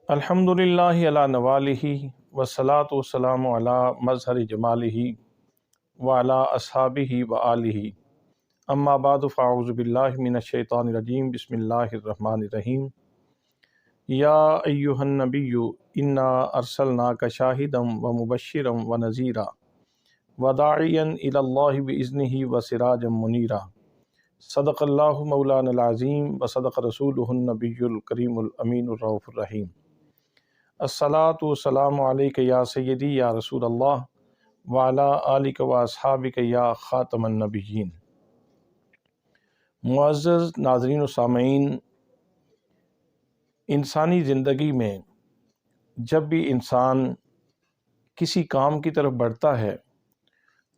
الحمدللہ علی نوالہ والصلاۃ والسلام علی مظہر جمالہ وعلی اصحابہ وآلہ اما بعد فاعوذ باللہ من الشیطان الرجیم بسم اللہ الرحمن الرحیم یا ایہا النبی انا ارسلناک شاہدا ومبشرا ونذیرا وداعیا الی اللہ باذنہ وسراجا منیرا صدق اللہ مولانا العظیم وصدق رسولہ النبی الکریم الامین الرؤوف الرحیم۔ الصلاۃ والسلام علیک یا سیدی یا رسول اللہ وعلی آلک و اصحابک یا خاتم النبیین۔ معزز ناظرین و سامعین، انسانی زندگی میں جب بھی انسان کسی کام کی طرف بڑھتا ہے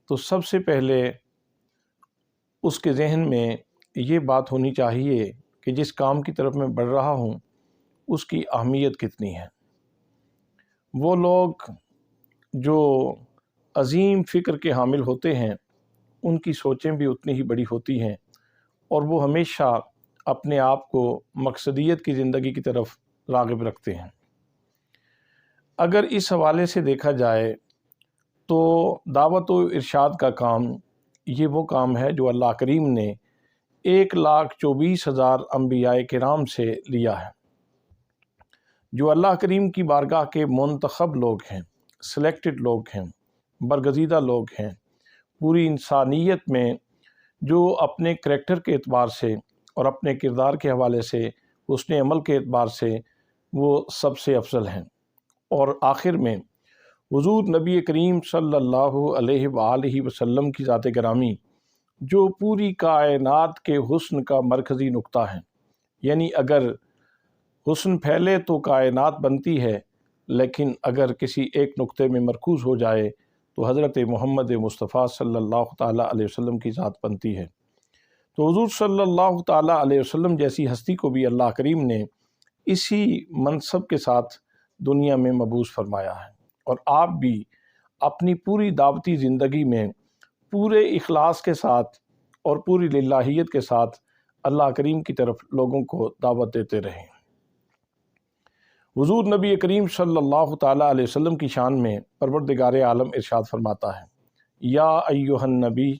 تو سب سے پہلے اس کے ذہن میں یہ بات ہونی چاہیے کہ جس کام کی طرف میں بڑھ رہا ہوں اس کی اہمیت کتنی ہے۔ وہ لوگ جو عظیم فکر کے حامل ہوتے ہیں ان کی سوچیں بھی اتنی ہی بڑی ہوتی ہیں اور وہ ہمیشہ اپنے آپ کو مقصدیت کی زندگی کی طرف راغب رکھتے ہیں۔ اگر اس حوالے سے دیکھا جائے تو دعوت و ارشاد کا کام یہ وہ کام ہے جو اللہ کریم نے 1,24,000 انبیاء کرام سے لیا ہے، جو اللہ کریم کی بارگاہ کے منتخب لوگ ہیں، سلیکٹڈ لوگ ہیں، برگزیدہ لوگ ہیں۔ پوری انسانیت میں جو اپنے کریکٹر کے اعتبار سے اور اپنے کردار کے حوالے سے، حسن عمل کے اعتبار سے وہ سب سے افضل ہیں۔ اور آخر میں حضور نبی کریم صلی اللہ علیہ وآلہ وسلم کی ذات گرامی جو پوری کائنات کے حسن کا مرکزی نقطہ ہیں، یعنی اگر حسن پھیلے تو کائنات بنتی ہے، لیکن اگر کسی ایک نقطے میں مرکوز ہو جائے تو حضرت محمد مصطفیٰ صلی اللہ تعالیٰ علیہ وسلم کی ذات بنتی ہے۔ تو حضور صلی اللہ تعالیٰ علیہ وسلم جیسی ہستی کو بھی اللہ کریم نے اسی منصب کے ساتھ دنیا میں مبعوث فرمایا ہے، اور آپ بھی اپنی پوری دعوتی زندگی میں پورے اخلاص کے ساتھ اور پوری للہیت کے ساتھ اللہ کریم کی طرف لوگوں کو دعوت دیتے رہیں۔ حضور نبی کریم صلی اللہ تعالیٰ علیہ وسلم کی شان میں پروردگار عالم ارشاد فرماتا ہے، یا ایہا النبی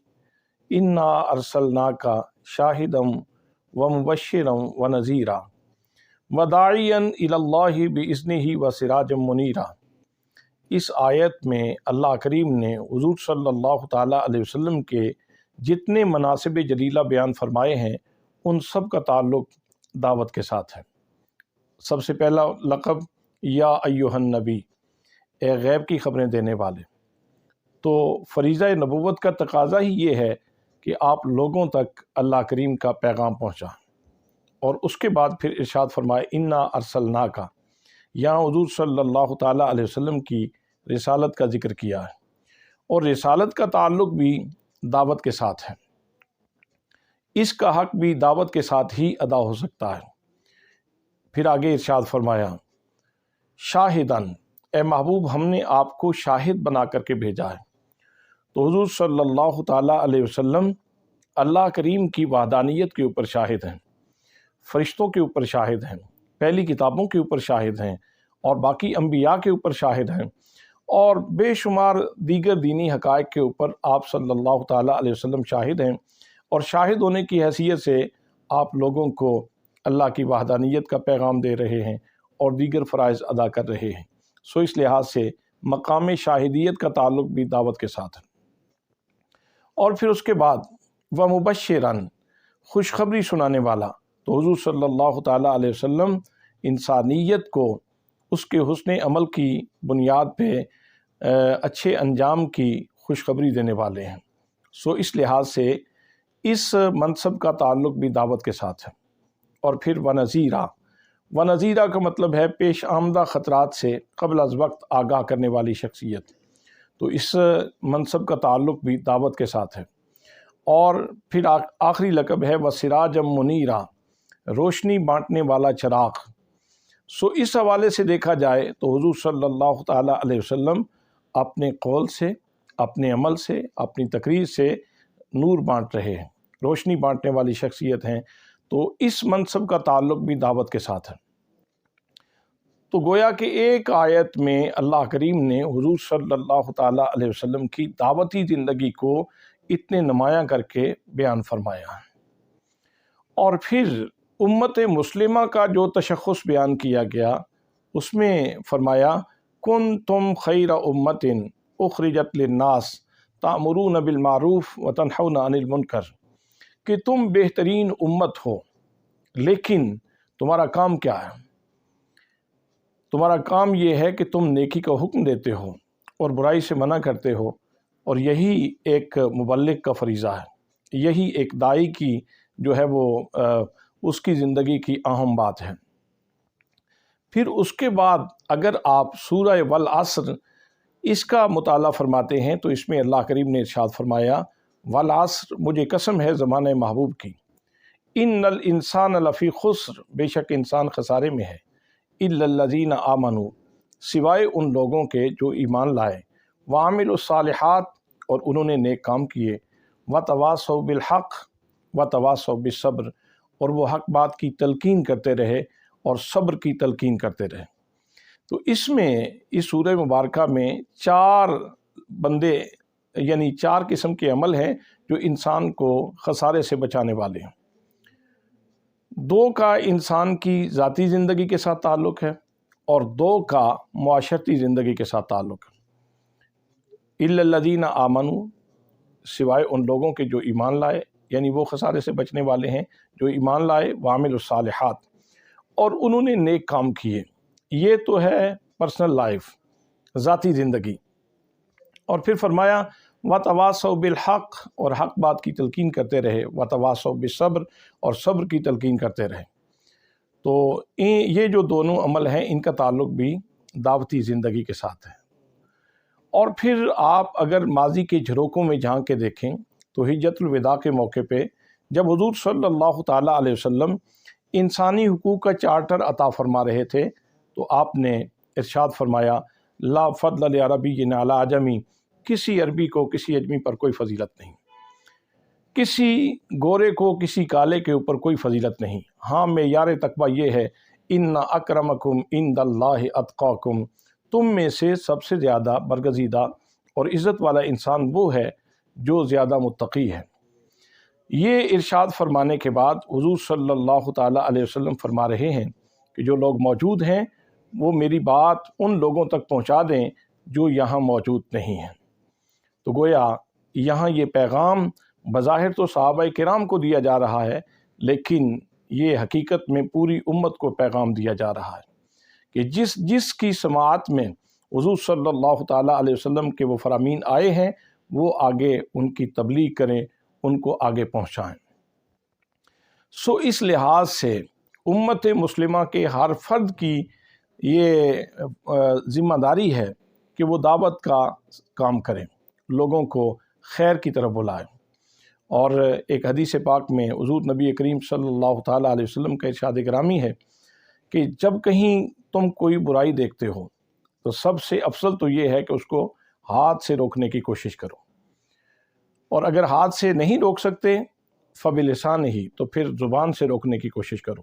انا ارسلناک شاہدا ومبشرا ونذیرا وداعیا الی اللہ باذنہ وسراجا منیرا۔ اس آیت میں اللہ کریم نے حضور صلی اللہ تعالیٰ علیہ وسلم کے جتنے مناصب جلیلہ بیان فرمائے ہیں ان سب کا تعلق دعوت کے ساتھ ہے۔ سب سے پہلا لقب یا ایہا النبی، اے غیب کی خبریں دینے والے۔ تو فریضہ نبوت کا تقاضا ہی یہ ہے کہ آپ لوگوں تک اللہ کریم کا پیغام پہنچا، اور اس کے بعد پھر ارشاد فرمائے انا ارسلناک، یہاں حضور صلی اللہ تعالیٰ علیہ وسلم کی رسالت کا ذکر کیا ہے، اور رسالت کا تعلق بھی دعوت کے ساتھ ہے۔ اس کا حق بھی دعوت کے ساتھ ہی ادا ہو سکتا ہے۔ پھر آگے ارشاد فرمایا شاہداً، اے محبوب ہم نے آپ کو شاہد بنا کر کے بھیجا ہے۔ تو حضور صلی اللہ تعالیٰ علیہ وسلم اللہ کریم کی وحدانیت کے اوپر شاہد ہیں، فرشتوں کے اوپر شاہد ہیں، پہلی کتابوں کے اوپر شاہد ہیں، اور باقی انبیاء کے اوپر شاہد ہیں، اور بے شمار دیگر دینی حقائق کے اوپر آپ صلی اللہ تعالیٰ علیہ وسلم شاہد ہیں، اور شاہد ہونے کی حیثیت سے آپ لوگوں کو اللہ کی وحدانیت کا پیغام دے رہے ہیں اور دیگر فرائض ادا کر رہے ہیں۔ سو اس لحاظ سے مقام شاہدیت کا تعلق بھی دعوت کے ساتھ ہے۔ اور پھر اس کے بعد ومبشراً، خوشخبری سنانے والا۔ تو حضور صلی اللہ تعالیٰ علیہ وسلم انسانیت کو اس کے حسن عمل کی بنیاد پہ اچھے انجام کی خوشخبری دینے والے ہیں۔ سو اس لحاظ سے اس منصب کا تعلق بھی دعوت کے ساتھ ہے۔ اور پھر ونذیرا، ونذیرا کا مطلب ہے پیش آمدہ خطرات سے قبل از وقت آگاہ کرنے والی شخصیت۔ تو اس منصب کا تعلق بھی دعوت کے ساتھ ہے۔ اور پھر آخری لقب ہے وسراجا منیرا، روشنی بانٹنے والا چراغ۔ سو اس حوالے سے دیکھا جائے تو حضور صلی اللہ تعالیٰ علیہ وسلم اپنے قول سے، اپنے عمل سے، اپنی تقریر سے نور بانٹ رہے ہیں، روشنی بانٹنے والی شخصیت ہیں۔ تو اس منصب کا تعلق بھی دعوت کے ساتھ ہے۔ تو گویا کہ ایک آیت میں اللہ کریم نے حضور صلی اللہ تعالیٰ علیہ وسلم کی دعوتی زندگی کو اتنے نمایاں کر کے بیان فرمایا، اور پھر امت مسلمہ کا جو تشخص بیان کیا گیا اس میں فرمایا کنتم خیر امت اخرجت للناس تأمرون بالمعروف وتنہون عن المنکر، کہ تم بہترین امت ہو، لیکن تمہارا کام کیا ہے؟ تمہارا کام یہ ہے کہ تم نیکی کا حکم دیتے ہو اور برائی سے منع کرتے ہو، اور یہی ایک مبلغ کا فریضہ ہے، یہی ایک داعی کی جو ہے وہ اس کی زندگی کی اہم بات ہے۔ پھر اس کے بعد اگر آپ سورہ والعصر اس کا مطالعہ فرماتے ہیں تو اس میں اللہ کریم نے ارشاد فرمایا والعصر، مجھے قسم ہے زمانہ محبوب کی، ان الانسان لفی خسر، بے شک انسان خسارے میں ہے، الا الذین آمنوا، سوائے ان لوگوں کے جو ایمان لائے، وعملوا الصالحات، اور انہوں نے نیک کام کیے، وتواصوا بالحق وتواصوا بالصبر، اور وہ حق بات کی تلقین کرتے رہے اور صبر کی تلقین کرتے رہے۔ تو اس میں اس سورہ مبارکہ میں 4 بندے یعنی 4 قسم کے عمل ہیں جو انسان کو خسارے سے بچانے والے ہیں۔ 2 کا انسان کی ذاتی زندگی کے ساتھ تعلق ہے اور 2 کا معاشرتی زندگی کے ساتھ تعلق ہے۔ الا الذین آمنوا، سوائے ان لوگوں کے جو ایمان لائے، یعنی وہ خسارے سے بچنے والے ہیں جو ایمان لائے، وعملوا الصالحات، اور انہوں نے نیک کام کیے۔ یہ تو ہے پرسنل لائف، ذاتی زندگی۔ اور پھر فرمایا وتواصوا بالحق، اور حق بات کی تلقین کرتے رہے، وتواصوا بالصبر، اور صبر کی تلقین کرتے رہے۔ تو یہ جو دونوں عمل ہیں ان کا تعلق بھی دعوتی زندگی کے ساتھ ہے۔ اور پھر آپ اگر ماضی کے جھروکوں میں جھانک کے دیکھیں تو حجۃ الوداع کے موقع پہ جب حضور صلی اللہ تعالیٰ علیہ وسلم انسانی حقوق کا چارٹر عطا فرما رہے تھے تو آپ نے ارشاد فرمایا لا فضل لعربی علی عجمی، کسی عربی کو کسی عجمی پر کوئی فضیلت نہیں، کسی گورے کو کسی کالے کے اوپر کوئی فضیلت نہیں۔ ہاں معیار تقویٰ یہ ہے ان اکرمکم عند اللہ اتقاکم، تم میں سے سب سے زیادہ برگزیدہ اور عزت والا انسان وہ ہے جو زیادہ متقی ہے۔ یہ ارشاد فرمانے کے بعد حضور صلی اللہ تعالیٰ علیہ وسلم فرما رہے ہیں کہ جو لوگ موجود ہیں وہ میری بات ان لوگوں تک پہنچا دیں جو یہاں موجود نہیں ہیں۔ تو گویا یہاں یہ پیغام بظاہر تو صحابہ کرام کو دیا جا رہا ہے، لیکن یہ حقیقت میں پوری امت کو پیغام دیا جا رہا ہے کہ جس کی سماعت میں حضور صلی اللہ تعالیٰ علیہ وسلم کے وہ فرامین آئے ہیں وہ آگے ان کی تبلیغ کریں، ان کو آگے پہنچائیں۔ سو اس لحاظ سے امت مسلمہ کے ہر فرد کی یہ ذمہ داری ہے کہ وہ دعوت کا کام کریں، لوگوں کو خیر کی طرف بلائیں۔ اور ایک حدیث پاک میں حضور نبی کریم صلی اللہ تعالیٰ علیہ وسلم کا ارشاد گرامی ہے کہ جب کہیں تم کوئی برائی دیکھتے ہو تو سب سے افضل تو یہ ہے کہ اس کو ہاتھ سے روکنے کی کوشش کرو، اور اگر ہاتھ سے نہیں روک سکتے فبلسان ہی، تو پھر زبان سے روکنے کی کوشش کرو،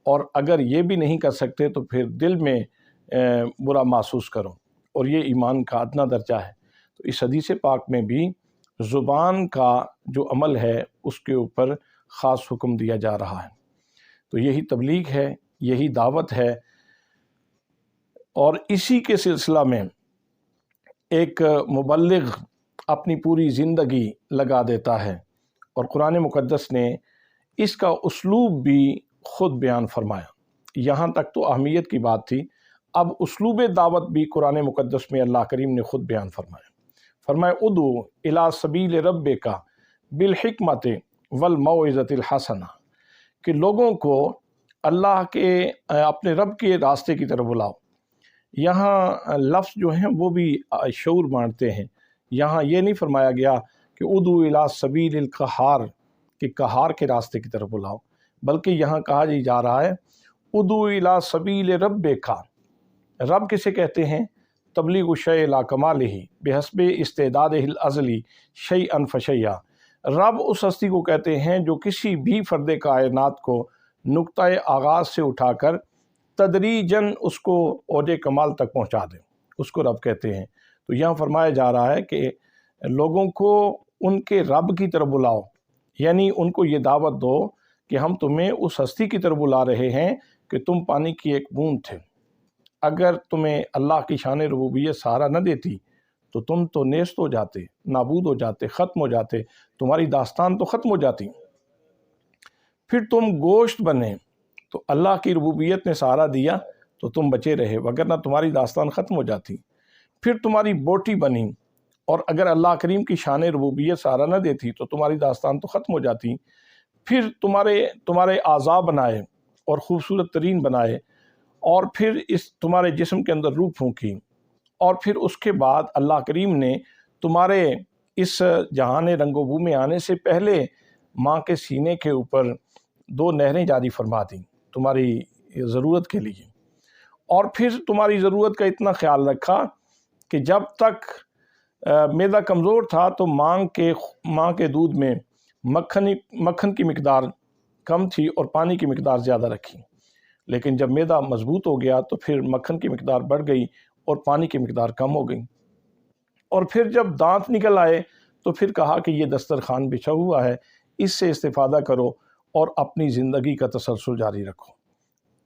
اور اگر یہ بھی نہیں کر سکتے تو پھر دل میں برا محسوس کرو، اور یہ ایمان کا ادنا درجہ ہے۔ تو اس حدیث پاک میں بھی زبان کا جو عمل ہے اس کے اوپر خاص حکم دیا جا رہا ہے۔ تو یہی تبلیغ ہے، یہی دعوت ہے، اور اسی کے سلسلہ میں ایک مبلغ اپنی پوری زندگی لگا دیتا ہے، اور قرآن مقدس نے اس کا اسلوب بھی خود بیان فرمایا۔ یہاں تک تو اہمیت کی بات تھی، اب اسلوب دعوت بھی قرآن مقدس میں اللہ کریم نے خود بیان فرمایا۔ فرمایا ادعو الی سبیل ربک بالحکمت والموعظۃ الحسنہ، کہ لوگوں کو اللہ کے اپنے رب کے راستے کی طرف بلاؤ۔ یہاں لفظ جو ہیں وہ بھی شعور بانٹتے ہیں، یہاں یہ نہیں فرمایا گیا کہ ادعو الی سبیل القہار، کہ قہار کے راستے کی طرف بلاؤ، بلکہ یہاں کہا جا رہا ہے ادعو الی سبیل ربک۔ رب کسے کہتے ہیں؟ تبلیغ الشیء الی کمالہ بحسب استعدادہ الازلی شیئا فشیئا۔ رب اس ہستی کو کہتے ہیں جو کسی بھی فرد کائنات کو نقطۂ آغاز سے اٹھا کر تدریجاً اس کو اوج کمال تک پہنچا دیں، اس کو رب کہتے ہیں۔ تو یہاں فرمایا جا رہا ہے کہ لوگوں کو ان کے رب کی طرف بلاؤ، یعنی ان کو یہ دعوت دو کہ ہم تمہیں اس ہستی کی طرف بلا رہے ہیں کہ تم پانی کی ایک بوند تھے، اگر تمہیں اللہ کی شان ربوبیت سہارا نہ دیتی تو تم تو نیست ہو جاتے، نابود ہو جاتے، ختم ہو جاتے، تمہاری داستان تو ختم ہو جاتی، پھر تم گوشت بنے۔ تو اللہ کی ربوبیت نے سہارا دیا تو تم بچے رہے، وگرنہ تمہاری داستان ختم ہو جاتی۔ پھر تمہاری بوٹی بنی، اور اگر اللہ کریم کی شان ربوبیت سہارا نہ دیتی تو تمہاری داستان تو ختم ہو جاتی۔ پھر تمہارے اعضاء بنائے اور خوبصورت ترین بنائے، اور پھر تمہارے جسم کے اندر روح پھونکی، اور پھر اس کے بعد اللہ کریم نے تمہارے اس جہان رنگ و بو میں آنے سے پہلے ماں کے سینے کے اوپر 2 نہریں جاری فرما دیں تمہاری ضرورت کے لیے، اور پھر تمہاری ضرورت کا اتنا خیال رکھا کہ جب تک معدہ کمزور تھا تو ماں کے دودھ میں مکھن کی مقدار کم تھی اور پانی کی مقدار زیادہ رکھی، لیکن جب معدہ مضبوط ہو گیا تو پھر مکھن کی مقدار بڑھ گئی اور پانی کی مقدار کم ہو گئی، اور پھر جب دانت نکل آئے تو پھر کہا کہ یہ دسترخوان بچھا ہوا ہے، اس سے استفادہ کرو اور اپنی زندگی کا تسلسل جاری رکھو۔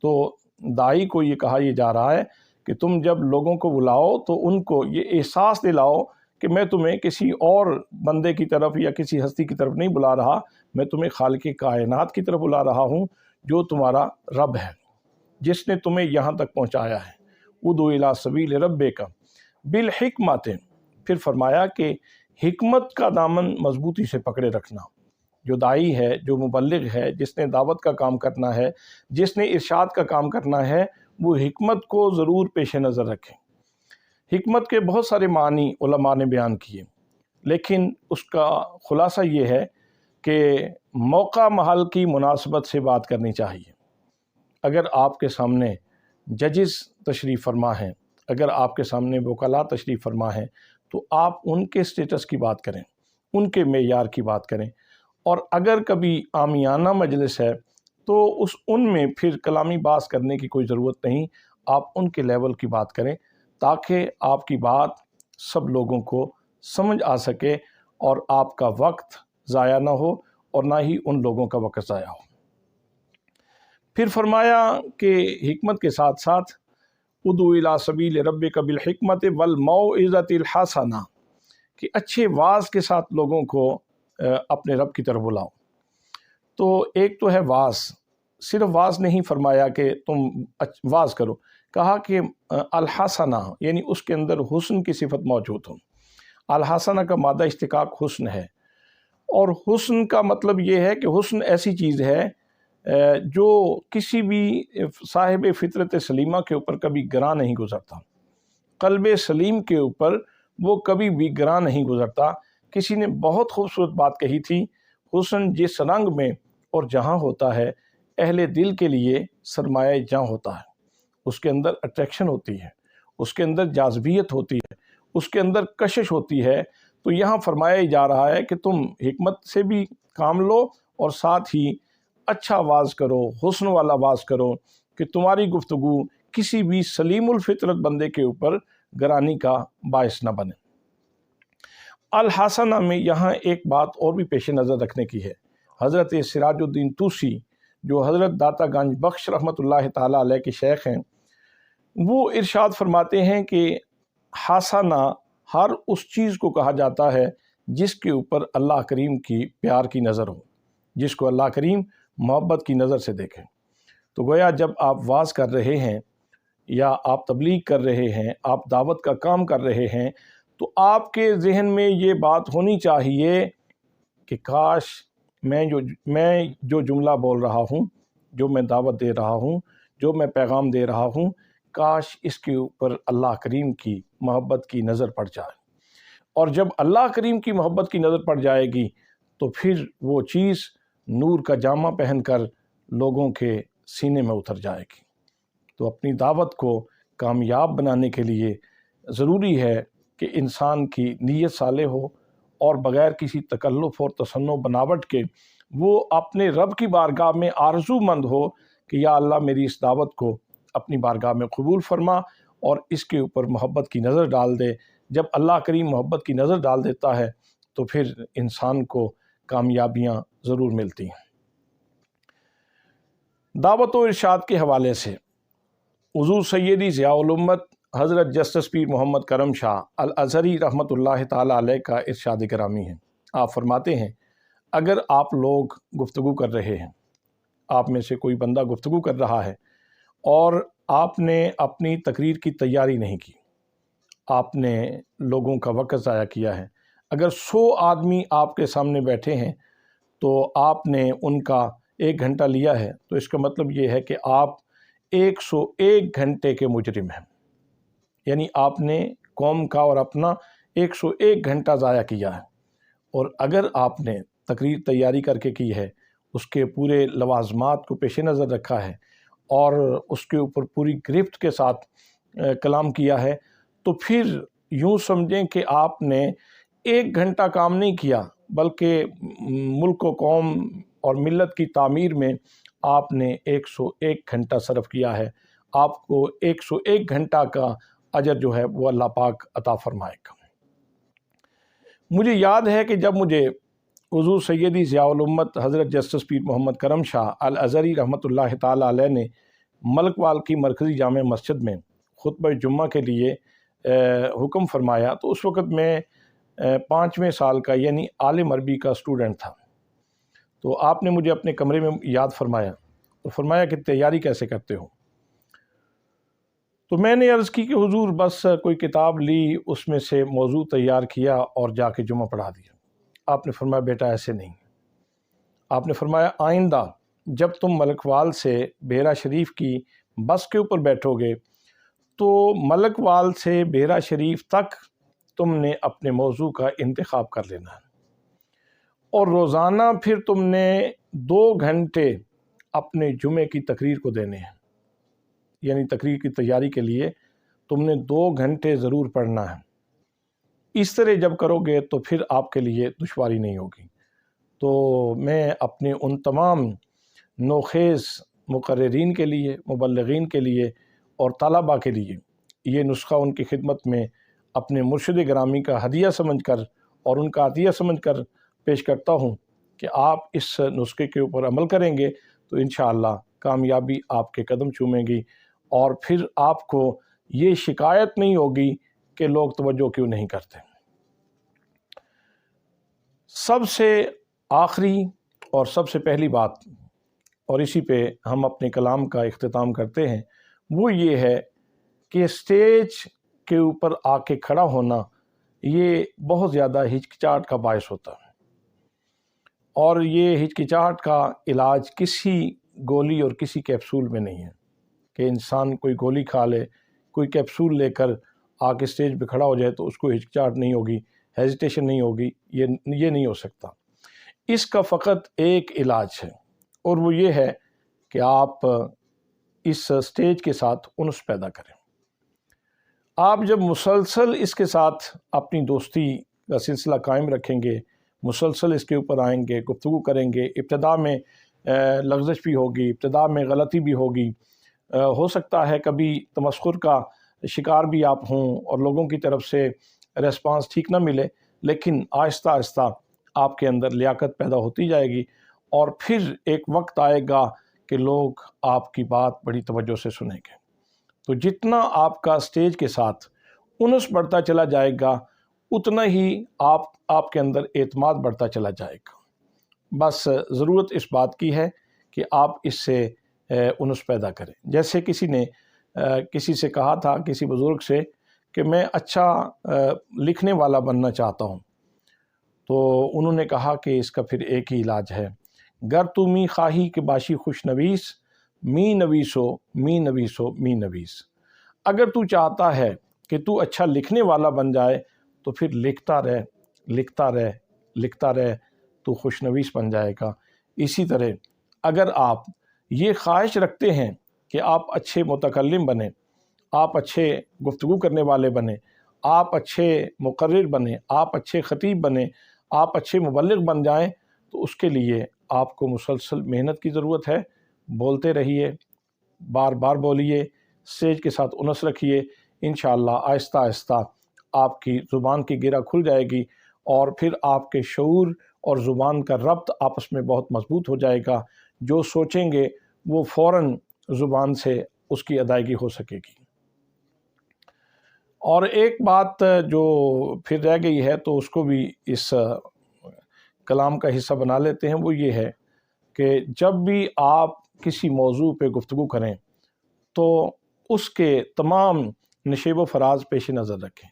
تو داعی کو یہ کہا جا رہا ہے کہ تم جب لوگوں کو بلاؤ تو ان کو یہ احساس دلاؤ کہ میں تمہیں کسی اور بندے کی طرف یا کسی ہستی کی طرف نہیں بلا رہا، میں تمہیں خالق کائنات کی طرف بلا رہا ہوں جو تمہارا رب ہے، جس نے تمہیں یہاں تک پہنچایا ہے۔ ادعو الی سبیل ربک بالحکمت، پھر فرمایا کہ حکمت کا دامن مضبوطی سے پکڑے رکھنا۔ جو داعی ہے، جو مبلغ ہے، جس نے دعوت کا کام کرنا ہے، جس نے ارشاد کا کام کرنا ہے، وہ حکمت کو ضرور پیش نظر رکھیں۔ حکمت کے بہت سارے معنی علماء نے بیان کیے، لیکن اس کا خلاصہ یہ ہے کہ موقع محل کی مناسبت سے بات کرنی چاہیے۔ اگر آپ کے سامنے ججز تشریف فرما ہیں، اگر آپ کے سامنے وکلاء تشریف فرما ہیں، تو آپ ان کے سٹیٹس کی بات کریں، ان کے معیار کی بات کریں، اور اگر کبھی عامیانہ مجلس ہے تو ان میں پھر کلامی باز کرنے کی کوئی ضرورت نہیں، آپ ان کے لیول کی بات کریں تاکہ آپ کی بات سب لوگوں کو سمجھ آ سکے اور آپ کا وقت ضائع نہ ہو اور نہ ہی ان لوگوں کا وقت ضائع ہو۔ پھر فرمایا کہ حکمت کے ساتھ ساتھ ادعو الی سبیل ربک بالحکمت والموعظۃ الحسنہ، کہ اچھے واعظ کے ساتھ لوگوں کو اپنے رب کی طرف بلاؤ۔ تو ایک تو ہے واعظ، صرف واعظ نہیں فرمایا کہ تم واعظ کرو، کہا کہ الحسنہ یعنی اس کے اندر حسن کی صفت موجود ہو۔ الحسنہ کا مادہ اشتقاق حسن ہے، اور حسن کا مطلب یہ ہے کہ حسن ایسی چیز ہے جو کسی بھی صاحب فطرت سلیمہ کے اوپر کبھی گراں نہیں گزرتا، قلب سلیم کے اوپر وہ کبھی بھی گراں نہیں گزرتا۔ کسی نے بہت خوبصورت بات کہی تھی، حسن جس رنگ میں اور جہاں ہوتا ہے، اہل دل کے لیے سرمایہ جاں ہوتا ہے۔ اس کے اندر اٹریکشن ہوتی ہے، اس کے اندر جاذبیت ہوتی ہے، اس کے اندر کشش ہوتی ہے۔ تو یہاں فرمایا جا رہا ہے کہ تم حکمت سے بھی کام لو اور ساتھ ہی اچھا واعظ کرو، حسن والا واعظ کرو کہ تمہاری گفتگو کسی بھی سلیم الفطرت بندے کے اوپر گرانی کا باعث نہ بنے۔ الحسنہ میں یہاں ایک بات اور بھی پیش نظر رکھنے کی ہے۔ حضرت سراج الدین طوسی جو حضرت داتا گنج بخش رحمۃ اللہ تعالیٰ علیہ کے شیخ ہیں، وہ ارشاد فرماتے ہیں کہ حسنہ ہر اس چیز کو کہا جاتا ہے جس کے اوپر اللہ کریم کی پیار کی نظر ہو، جس کو اللہ کریم محبت کی نظر سے دیکھیں۔ تو گویا جب آپ واعظ کر رہے ہیں یا آپ تبلیغ کر رہے ہیں، آپ دعوت کا کام کر رہے ہیں، تو آپ کے ذہن میں یہ بات ہونی چاہیے کہ کاش میں جو جملہ بول رہا ہوں، جو میں دعوت دے رہا ہوں، جو میں پیغام دے رہا ہوں، کاش اس کے اوپر اللہ کریم کی محبت کی نظر پڑ جائے۔ اور جب اللہ کریم کی محبت کی نظر پڑ جائے گی تو پھر وہ چیز نور کا جامہ پہن کر لوگوں کے سینے میں اتر جائے گی۔ تو اپنی دعوت کو کامیاب بنانے کے لیے ضروری ہے کہ انسان کی نیت صالح ہو اور بغیر کسی تکلف اور تصنع بناوٹ کے وہ اپنے رب کی بارگاہ میں آرزو مند ہو کہ یا اللہ میری اس دعوت کو اپنی بارگاہ میں قبول فرما اور اس کے اوپر محبت کی نظر ڈال دے۔ جب اللہ کریم محبت کی نظر ڈال دیتا ہے تو پھر انسان کو کامیابیاں ضرور ملتی ہیں۔ دعوت و ارشاد کے حوالے سے حضور سیدی ضیاء الامت حضرت جسٹس پیر محمد کرم شاہ الازہری رحمۃ اللہ تعالیٰ علیہ کا ارشاد گرامی ہے۔ آپ فرماتے ہیں، اگر آپ لوگ گفتگو کر رہے ہیں، آپ میں سے کوئی بندہ گفتگو کر رہا ہے اور آپ نے اپنی تقریر کی تیاری نہیں کی، آپ نے لوگوں کا وقت ضائع کیا ہے، اگر 100 آدمی آپ کے سامنے بیٹھے ہیں تو آپ نے ان کا 1 گھنٹہ لیا ہے، تو اس کا مطلب یہ ہے کہ آپ 101 گھنٹے کے مجرم ہیں، یعنی آپ نے قوم کا اور اپنا 101 گھنٹہ ضائع کیا ہے۔ اور اگر آپ نے تقریر تیاری کر کے کی ہے، اس کے پورے لوازمات کو پیش نظر رکھا ہے اور اس کے اوپر پوری گرفت کے ساتھ کلام کیا ہے، تو پھر یوں سمجھیں کہ آپ نے 1 گھنٹہ کام نہیں کیا، بلکہ ملک و قوم اور ملت کی تعمیر میں آپ نے 101 گھنٹہ صرف کیا ہے۔ آپ کو 101 گھنٹہ کا اجر جو ہے وہ اللہ پاک عطا فرمائے گا۔ مجھے یاد ہے کہ جب مجھے حضور سیدی ضیاء الامت حضرت جسٹس پیر محمد کرم شاہ الازہری رحمۃ اللہ تعالیٰ علیہ نے ملک وال کی مرکزی جامع مسجد میں خطبہ جمعہ کے لیے حکم فرمایا، تو اس وقت میں 5ویں سال کا یعنی عالم عربی کا اسٹوڈنٹ تھا۔ تو آپ نے مجھے اپنے کمرے میں یاد فرمایا اور فرمایا کہ تیاری کیسے کرتے ہو؟ تو میں نے عرض کی کہ حضور بس کوئی کتاب لی، اس میں سے موضوع تیار کیا اور جا کے جمعہ پڑھا دیا۔ آپ نے فرمایا بیٹا ایسے نہیں۔ آپ نے فرمایا آئندہ جب تم ملک وال سے بیرا شریف کی بس کے اوپر بیٹھو گے تو ملک وال سے بیرا شریف تک تم نے اپنے موضوع کا انتخاب کر لینا ہے، اور روزانہ پھر تم نے 2 گھنٹے اپنے جمعے کی تقریر کو دینے ہیں، یعنی تقریر کی تیاری کے لیے تم نے 2 گھنٹے ضرور پڑھنا ہے۔ اس طرح جب کرو گے تو پھر آپ کے لیے دشواری نہیں ہوگی۔ تو میں اپنے ان تمام نوخیز مقررین کے لیے، مبلغین کے لیے اور طلباء کے لیے یہ نسخہ ان کی خدمت میں اپنے مرشد گرامی کا ہدیہ سمجھ کر اور ان کا عطیہ سمجھ کر پیش کرتا ہوں کہ آپ اس نسخے کے اوپر عمل کریں گے تو انشاءاللہ کامیابی آپ کے قدم چومے گی، اور پھر آپ کو یہ شکایت نہیں ہوگی کہ لوگ توجہ کیوں نہیں کرتے۔ سب سے آخری اور سب سے پہلی بات، اور اسی پہ ہم اپنے کلام کا اختتام کرتے ہیں، وہ یہ ہے کہ اسٹیج کے اوپر آ کے کھڑا ہونا یہ بہت زیادہ ہچکچاہٹ کا باعث ہوتا ہے، اور یہ ہچکچاہٹ کا علاج کسی گولی اور کسی کیپسول میں نہیں ہے کہ انسان کوئی گولی کھا لے، کوئی کیپسول لے کر آ کے اسٹیج پہ کھڑا ہو جائے تو اس کو ہچکچاہٹ نہیں ہوگی، ہیزیٹیشن نہیں ہوگی، یہ نہیں ہو سکتا۔ اس کا فقط ایک علاج ہے، اور وہ یہ ہے کہ آپ اس اسٹیج کے ساتھ انس پیدا کریں۔ آپ جب مسلسل اس کے ساتھ اپنی دوستی کا سلسلہ قائم رکھیں گے، مسلسل اس کے اوپر آئیں گے، گفتگو کریں گے، ابتدا میں لغزش بھی ہوگی، ابتدا میں غلطی بھی ہوگی، ہو سکتا ہے کبھی تمسخر کا شکار بھی آپ ہوں اور لوگوں کی طرف سے ریسپانس ٹھیک نہ ملے، لیکن آہستہ آہستہ آپ کے اندر لیاقت پیدا ہوتی جائے گی، اور پھر ایک وقت آئے گا کہ لوگ آپ کی بات بڑی توجہ سے سنیں گے۔ تو جتنا آپ کا اسٹیج کے ساتھ انس بڑھتا چلا جائے گا، اتنا ہی آپ کے اندر اعتماد بڑھتا چلا جائے گا۔ بس ضرورت اس بات کی ہے کہ آپ اس سے انس پیدا کریں۔ جیسے کسی نے کسی سے کہا تھا، کسی بزرگ سے، کہ میں اچھا لکھنے والا بننا چاہتا ہوں، تو انہوں نے کہا کہ اس کا پھر ایک ہی علاج ہے، گر تو می خواہی کہ باشی خوش نویس، می نویسو می نویسو می نویس۔ اگر تو چاہتا ہے کہ تو اچھا لکھنے والا بن جائے تو پھر لکھتا رہ، لکھتا رہ، لکھتا رہ، تو خوش نویس بن جائے گا۔ اسی طرح اگر آپ یہ خواہش رکھتے ہیں کہ آپ اچھے متکلم بنیں، آپ اچھے گفتگو کرنے والے بنیں، آپ اچھے مقرر بنیں، آپ اچھے خطیب بنیں، آپ اچھے مبلغ بن جائیں، تو اس کے لیے آپ کو مسلسل محنت کی ضرورت ہے۔ بولتے رہیے، بار بار بولیے، سیج کے ساتھ انس رکھیے، انشاءاللہ آہستہ آہستہ آپ کی زبان کی گرہ کھل جائے گی، اور پھر آپ کے شعور اور زبان کا ربط آپس میں بہت مضبوط ہو جائے گا۔ جو سوچیں گے وہ فوراً زبان سے اس کی ادائیگی ہو سکے گی۔ اور ایک بات جو پھر رہ گئی ہے تو اس کو بھی اس کلام کا حصہ بنا لیتے ہیں، وہ یہ ہے کہ جب بھی آپ کسی موضوع پہ گفتگو کریں تو اس کے تمام نشیب و فراز پیش نظر رکھیں۔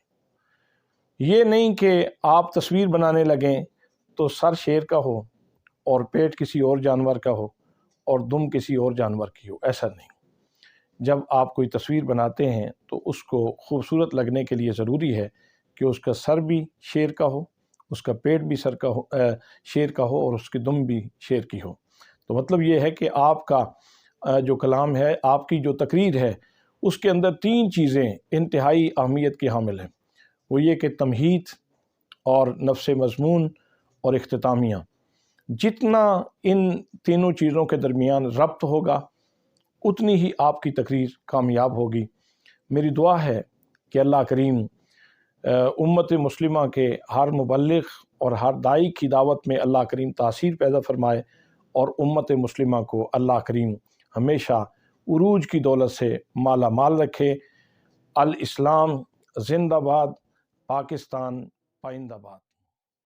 یہ نہیں کہ آپ تصویر بنانے لگیں تو سر شیر کا ہو اور پیٹ کسی اور جانور کا ہو اور دم کسی اور جانور کی ہو، ایسا نہیں۔ جب آپ کوئی تصویر بناتے ہیں تو اس کو خوبصورت لگنے کے لیے ضروری ہے کہ اس کا سر بھی شیر کا ہو، اس کا پیٹ بھی شیر کا ہو، اور اس کی دم بھی شیر کی ہو۔ تو مطلب یہ ہے کہ آپ کا جو کلام ہے، آپ کی جو تقریر ہے، اس کے اندر 3 چیزیں انتہائی اہمیت کی حامل ہیں۔ وہ یہ کہ تمہید اور نفس مضمون اور اختتامیہ۔ جتنا ان تینوں چیزوں کے درمیان ربط ہوگا اتنی ہی آپ کی تقریر کامیاب ہوگی۔ میری دعا ہے کہ اللہ کریم امت مسلمہ کے ہر مبلغ اور ہر داعی کی دعوت میں اللہ کریم تاثیر پیدا فرمائے، اور امت مسلمہ کو اللہ کریم ہمیشہ عروج کی دولت سے مالا مال رکھے۔ الاسلام زندہ باد، پاکستان پائندہ باد۔